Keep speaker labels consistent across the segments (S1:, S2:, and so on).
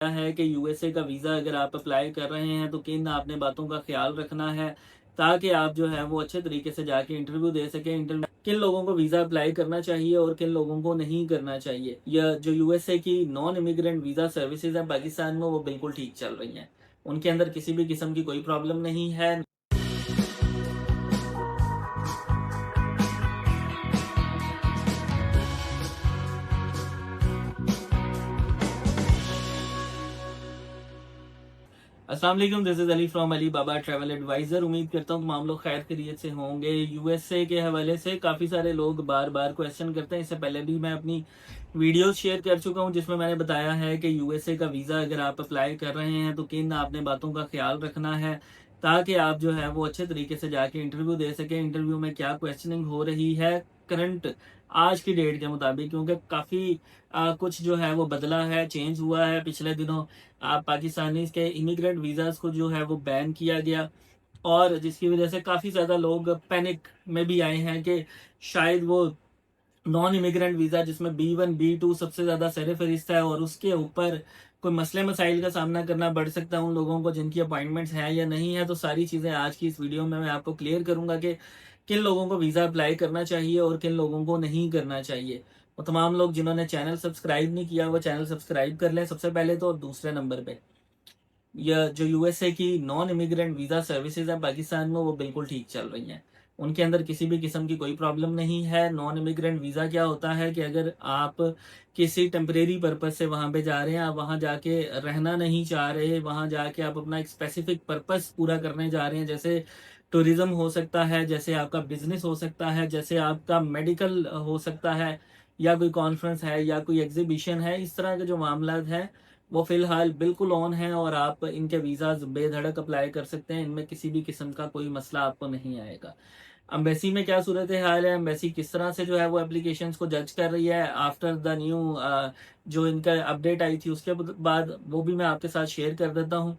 S1: है कि यूएसए का वीज़ा अगर आप अप्लाई कर रहे हैं तो किन आपने बातों का ख्याल रखना है ताकि आप जो है वो अच्छे तरीके से जाके इंटरव्यू दे सकें। इंटरव्यू किन लोगों को वीज़ा अप्लाई करना चाहिए और किन लोगों को नहीं करना चाहिए। यह जो यूएसए की नॉन इमिग्रेंट वीज़ा सर्विसेज हैं पाकिस्तान में, वो बिल्कुल ठीक चल रही हैं। उनके अंदर किसी भी किस्म की कोई प्रॉब्लम नहीं है। अस्सलाम वालेकुम, this is Ali from Ali Baba travel advisor. उम्मीद करता हूँ तमाम लोग खैर खैरियत से होंगे। यूएसए के हवाले से काफ़ी सारे लोग बार बार क्वेश्चन करते हैं। इससे पहले भी मैं अपनी वीडियोस शेयर कर चुका हूँ जिसमें मैंने बताया है कि यूएसए का वीज़ा अगर आप अप्लाई कर रहे हैं तो किन आपने बातों का ख्याल रखना है ताकि आप जो है वो अच्छे तरीके से जाके इंटरव्यू दे सकें। इंटरव्यू में क्या क्वेश्चनिंग हो रही है करंट आज की डेट के मुताबिक, क्योंकि काफ़ी कुछ जो है वो बदला है, चेंज हुआ है। पिछले दिनों पाकिस्तानी के इमिग्रेंट वीज़ास को जो है वो बैन किया गया और जिसकी वजह से काफ़ी ज़्यादा लोग पैनिक में भी आए हैं कि शायद वो नॉन इमिग्रेंट वीज़ा जिसमें B1 B2 सबसे ज़्यादा सर-ए-फ़हरिस्त है और उसके ऊपर कोई मसले मसाइल का सामना करना पड़ सकता है उन लोगों को जिनकी अपॉइंटमेंट्स हैं या नहीं है। तो सारी चीज़ें आज की इस वीडियो में मैं आपको क्लियर करूंगा कि किन लोगों को वीज़ा अप्लाई करना चाहिए और किन लोगों को नहीं करना चाहिए। और तमाम लोग जिन्होंने चैनल सब्सक्राइब नहीं किया वो चैनल सब्सक्राइब कर लें सबसे पहले तो। और दूसरे नंबर पे यह जो यूएसए की नॉन इमिग्रेंट वीज़ा सर्विसेज हैं पाकिस्तान में, वो बिल्कुल ठीक चल रही हैं। उनके अंदर किसी भी किस्म की कोई प्रॉब्लम नहीं है। नॉन इमिग्रेंट वीज़ा क्या होता है कि अगर आप किसी टेम्परेरी पर्पज़ से वहाँ पे जा रहे हैं, आप वहाँ जाके रहना नहीं चाह रहे, वहाँ जाके आप अपना एक स्पेसिफिक पर्पज़ पूरा करने जा रहे हैं, जैसे टूरिज़्म हो सकता है, जैसे आपका बिजनेस हो सकता है, जैसे आपका मेडिकल हो सकता है, या कोई कॉन्फ्रेंस है या कोई एग्जीबिशन है। इस तरह के जो मामलात हैं वो फ़िलहाल बिल्कुल ऑन है और आप इनके वीज़ाज़ बेधड़क अप्लाई कर सकते हैं। इनमें किसी भी किस्म का कोई मसला आपको नहीं आएगा। एम्बेसी में क्या सूरत हाल है, एम्बेसी किस तरह से जो है वो एप्लीकेशंस को जज कर रही है आफ्टर द न्यू जो इनका अपडेट आई थी उसके बाद, वो भी मैं आपके साथ शेयर कर देता हूँ।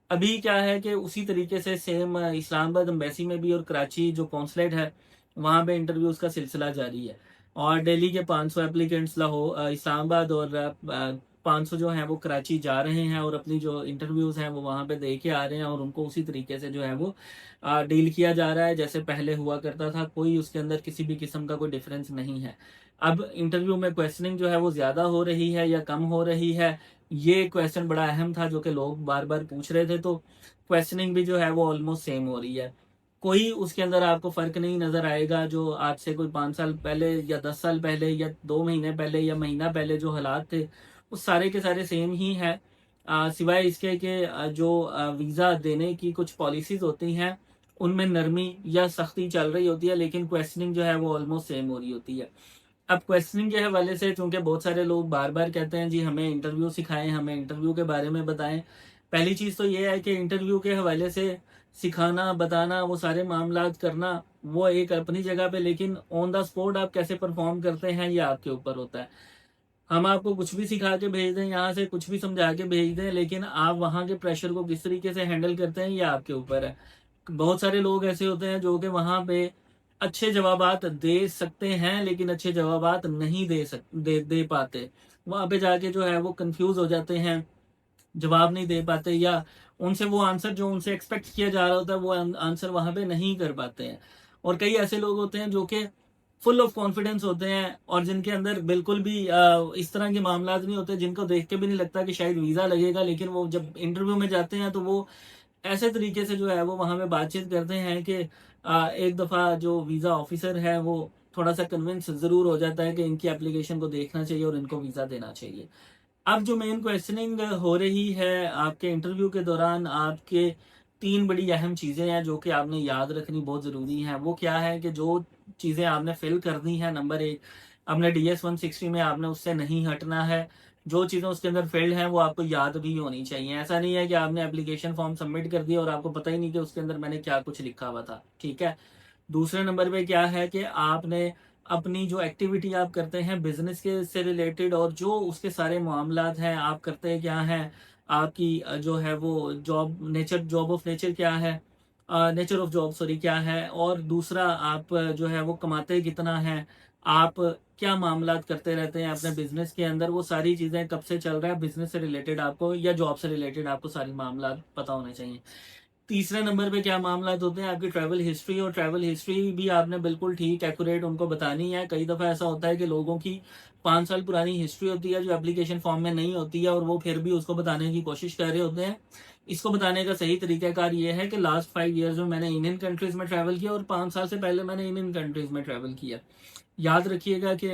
S1: अभी क्या है कि उसी तरीके से सेम इस्लामाबाद एम्बेसी में भी और कराची जो कौंसलेट है वहाँ पे इंटरव्यूज़ का सिलसिला जारी है। और दिल्ली के 500 एप्लीकेंट्स इस्लामाबाद और 500 जो हैं वो कराची जा रहे हैं और अपनी जो इंटरव्यूज़ हैं वो वहाँ पे दे के आ रहे हैं और उनको उसी तरीके से जो है वो डील किया जा रहा है जैसे पहले हुआ करता था। कोई उसके अंदर किसी भी किस्म का कोई डिफरेंस नहीं है। अब इंटरव्यू में क्वेश्चनिंग जो है वो ज़्यादा हो रही है या कम हो रही है, ये क्वेश्चन बड़ा अहम था जो कि लोग बार बार पूछ रहे थे। तो क्वेश्चनिंग भी जो है वो ऑलमोस्ट सेम हो रही है। कोई उसके अंदर आपको फ़र्क नहीं नज़र आएगा जो आज से कोई 5 साल पहले या 10 साल पहले या 2 महीने पहले या महीना पहले जो हालात थे वो सारे के सारे सेम ही हैं। सिवाय इसके कि जो वीज़ा देने की कुछ पॉलिसीज़ होती हैं उनमें नरमी या सख्ती चल रही होती है, लेकिन क्वेश्चनिंग जो है वो ऑलमोस्ट सेम हो रही होती है। अब क्वेश्चनिंग के हवाले से चूंकि बहुत सारे लोग बार बार कहते हैं जी हमें इंटरव्यू सिखाएं, हमें इंटरव्यू के बारे में बताएं। पहली चीज़ तो ये है कि इंटरव्यू के हवाले से सिखाना बताना वो सारे मामलात करना वो एक अपनी जगह पे, लेकिन ऑन द स्पॉट आप कैसे परफॉर्म करते हैं ये आपके ऊपर होता है। हम आपको कुछ भी सिखा के भेज दें, यहाँ से कुछ भी समझा के भेज दें, लेकिन आप वहाँ के प्रेशर को किस तरीके से हैंडल करते हैं ये आपके ऊपर है। बहुत सारे लोग ऐसे होते हैं जो कि वहाँ पे अच्छे जवाबात दे सकते हैं लेकिन अच्छे जवाबात नहीं दे पाते। वहाँ पे जाके जो है वो कंफ्यूज हो जाते हैं, जवाब नहीं दे पाते, या उनसे वो आंसर जो उनसे एक्सपेक्ट किया जा रहा होता है वो आंसर वहाँ पे नहीं कर पाते हैं। और कई ऐसे लोग होते हैं जो कि फुल ऑफ कॉन्फिडेंस होते हैं और जिनके अंदर बिल्कुल भी इस तरह के मामला नहीं होते, जिनको देख के भी नहीं लगता कि शायद वीज़ा लगेगा, लेकिन वो जब इंटरव्यू में जाते हैं तो वो ऐसे तरीके से जो है वो वहाँ पे बातचीत करते हैं कि एक दफ़ा जो वीज़ा ऑफिसर है वो थोड़ा सा कन्विंस ज़रूर हो जाता है कि इनकी एप्लीकेशन को देखना चाहिए और इनको वीज़ा देना चाहिए। अब जो मेन क्वेश्चनिंग हो रही है आपके इंटरव्यू के दौरान, आपके तीन बड़ी अहम चीज़ें हैं जो कि आपने याद रखनी बहुत ज़रूरी हैं। वो क्या है कि जो चीज़ें आपने फिल करनी है, नंबर एक, अपने DS-160 में आपने उससे नहीं हटना है। जो चीज़ें उसके अंदर फिल्ड हैं वो आपको याद भी होनी चाहिए। ऐसा नहीं है कि आपने एप्लीकेशन फॉर्म सबमिट कर दिया और आपको पता ही नहीं कि उसके अंदर मैंने क्या कुछ लिखा हुआ था। ठीक है। दूसरे नंबर पे क्या है कि आपने अपनी जो एक्टिविटी आप करते हैं बिजनेस के से रिलेटेड और जो उसके सारे मामलात हैं आप करते हैं क्या हैं, आपकी जो है वो जॉब ऑफ नेचर क्या है, नेचर ऑफ जॉब सॉरी क्या है, और दूसरा आप जो है वो कमाते कितना है, आप क्या मामलात करते रहते हैं अपने बिजनेस के अंदर, वो सारी चीज़ें कब से चल रहा है बिजनेस से रिलेटेड आपको या जॉब से रिलेटेड आपको सारी मामलात पता होने चाहिए। तीसरे नंबर पे क्या मामलात होते हैं आपकी ट्रैवल हिस्ट्री, और ट्रैवल हिस्ट्री भी आपने बिल्कुल ठीक एक्यूरेट उनको बतानी है। कई दफ़ा ऐसा होता है कि लोगों की 5 साल पुरानी हिस्ट्री होती है जो एप्लीकेशन फॉर्म में नहीं होती है, और वो फिर भी उसको बताने की कोशिश कर रहे होते हैं। इसको बताने का सही तरीकाकार ये है कि लास्ट 5 ईयर्स में मैंने इंडियन कंट्रीज में ट्रैवल किया और 5 साल से पहले मैंने इंडियन कंट्रीज में ट्रैवल किया। याद रखिएगा कि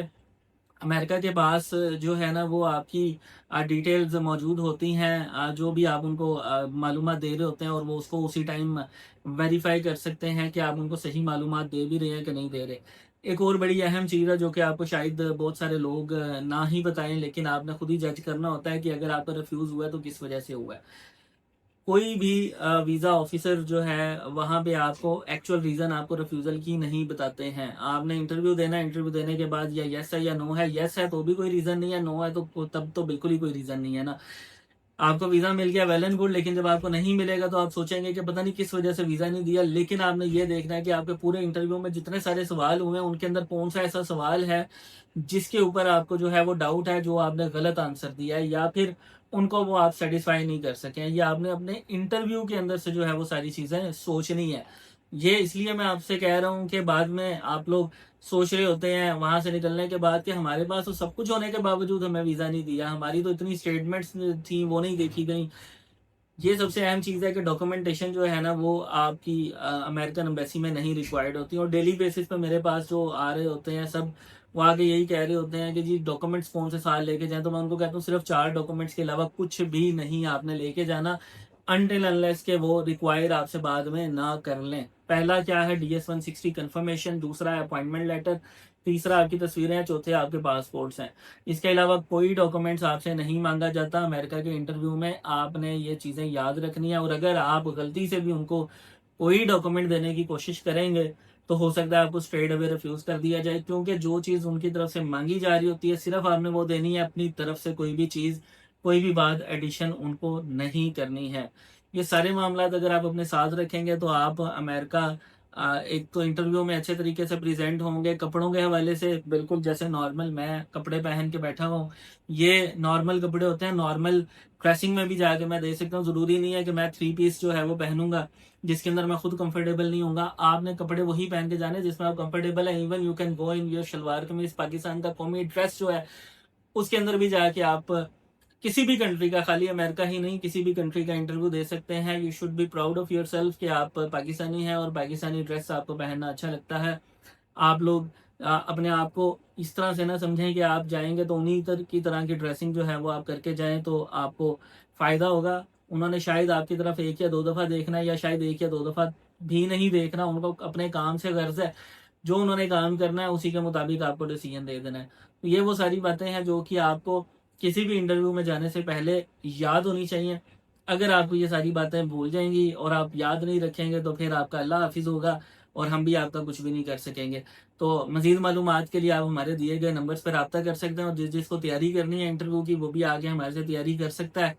S1: अमेरिका के पास जो है ना वो आपकी डिटेल्स मौजूद होती हैं, जो भी आप उनको मालूमात दे रहे होते हैं, और वो उसको उसी टाइम वेरीफाई कर सकते हैं कि आप उनको सही मालूमात दे भी रहे हैं कि नहीं दे रहे। एक और बड़ी अहम चीज़ है जो कि आपको शायद बहुत सारे लोग ना ही बताएं, लेकिन आपने खुद ही जज करना होता है कि अगर आपका रिफ्यूज़ हुआ है तो किस वजह से हुआ है। कोई भी वीज़ा ऑफिसर जो है वहाँ पे आपको एक्चुअल रीज़न आपको रिफ्यूज़ल की नहीं बताते हैं। आपने इंटरव्यू देना है, इंटरव्यू देने के बाद या येस है या नो है, येस है तो भी कोई रीज़न नहीं है, नो है तो तब तो बिल्कुल ही कोई रीज़न नहीं है ना। आपको वीज़ा मिल गया वेल एंड गुड, लेकिन जब आपको नहीं मिलेगा तो आप सोचेंगे कि पता नहीं किस वजह से वीज़ा नहीं दिया। लेकिन आपने ये देखना है कि आपके पूरे इंटरव्यू में जितने सारे सवाल हुए हैं उनके अंदर कौन सा ऐसा सवाल है जिसके ऊपर आपको जो है वो डाउट है, जो आपने गलत आंसर दिया है, या फिर उनको वो आप सेटिस्फाई नहीं कर सके हैं, या आपने अपने इंटरव्यू के अंदर से जो है वो सारी चीज़ें सोचनी है। ये इसलिए मैं आपसे कह रहा हूँ कि बाद में आप लोग सोच रहे होते हैं वहां से निकलने के बाद कि हमारे पास तो सब कुछ होने के बावजूद हमें वीजा नहीं दिया, हमारी तो इतनी स्टेटमेंट्स थी वो नहीं देखी गई। ये सबसे अहम चीज़ है कि डॉक्यूमेंटेशन जो है ना वो आपकी अमेरिकन एम्बेसी में नहीं रिक्वायर्ड होती, और डेली बेसिस पे मेरे पास जो आ रहे होते हैं सब वो आगे यही कह रहे होते हैं कि जी डॉक्यूमेंट्स कौन से साल लेके जाएं, तो मैं उनको कहता हूँ सिर्फ 4 डॉक्यूमेंट्स के अलावा कुछ भी नहीं आपने लेके जाना, अनटिल अनलेस के वो रिक्वायर आपसे बाद में ना कर लें। पहला क्या है, DS-160 कंफर्मेशन, दूसरा है अपॉइंटमेंट लेटर, तीसरा आपकी तस्वीरें हैं, चौथे आपके पासपोर्ट्स हैं। इसके अलावा कोई डॉक्यूमेंट्स आपसे नहीं मांगा जाता अमेरिका के इंटरव्यू में, आपने ये चीज़ें याद रखनी है। और अगर आप गलती से भी उनको कोई डॉक्यूमेंट देने की कोशिश करेंगे तो हो सकता है आपको स्ट्रेट अवे रिफ्यूज कर दिया जाए, क्योंकि जो चीज़ उनकी तरफ से मांगी जा रही होती है सिर्फ आपने वो देनी है, अपनी तरफ से कोई भी चीज़ कोई भी बात एडिशन उनको नहीं करनी है। ये सारे मामला अगर आप अपने साथ रखेंगे तो आप अमेरिका एक तो इंटरव्यू में अच्छे तरीके से प्रेजेंट होंगे, कपड़ों के हवाले से बिल्कुल जैसे नॉर्मल मैं कपड़े पहन के बैठा हूँ, ये नॉर्मल कपड़े होते हैं, नॉर्मल ड्रेसिंग में भी जाके मैं दे सकता हूँ। जरूरी नहीं है कि मैं 3 पीस जो है वो पहनूंगा जिसके अंदर मैं खुद कंफर्टेबल नहीं होऊंगा। आपने कपड़े वही पहन के जाने जिसमें आप कंफर्टेबल है। Even you can go in your shalwar kameez, Pakistan का कौमी ड्रेस जो है उसके अंदर भी जाके आप किसी भी कंट्री का, खाली अमेरिका ही नहीं, किसी भी कंट्री का इंटरव्यू दे सकते हैं। You should be proud of your self कि आप पाकिस्तानी हैं और पाकिस्तानी ड्रेस आपको पहनना अच्छा लगता है। आप लोग अपने आप को इस तरह से ना समझें कि आप जाएंगे तो उन्हीं की तरह की ड्रेसिंग जो है वो आप करके जाएं तो आपको फायदा होगा। उन्होंने शायद आपकी तरफ 1 या 2 दफा देखना है, या शायद 1 या 2 दफा भी नहीं देखना, उनको अपने काम से गर्ज है, जो उन्होंने काम करना है उसी के मुताबिक आपको डिसीजन दे देना है। तो ये वो सारी बातें हैं जो कि आपको किसी भी इंटरव्यू में जाने से पहले याद होनी चाहिए। अगर आपको ये सारी बातें भूल जाएंगी और आप याद नहीं रखेंगे तो फिर आपका अल्लाह हाफिज होगा और हम भी आपका कुछ भी नहीं कर सकेंगे। तो मजीद मालूमात के लिए आप हमारे दिए गए नंबर्स पर रब्ता कर सकते हैं, और जिसको तैयारी करनी है इंटरव्यू की वो भी आगे हमारे से तैयारी कर सकता है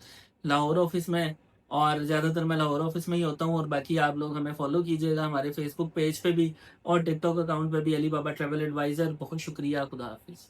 S1: लाहौर ऑफिस में। और ज़्यादातर मैं लाहौर ऑफिस में ही होता हूँ, और बाकी आप लोग हमें फॉलो कीजिएगा हमारे फेसबुक पेज पे भी और टिकटॉक अकाउंट पे भी, अली बाबा ट्रैवल एडवाइज़र। बहुत शुक्रिया, खुदा हाफिज़।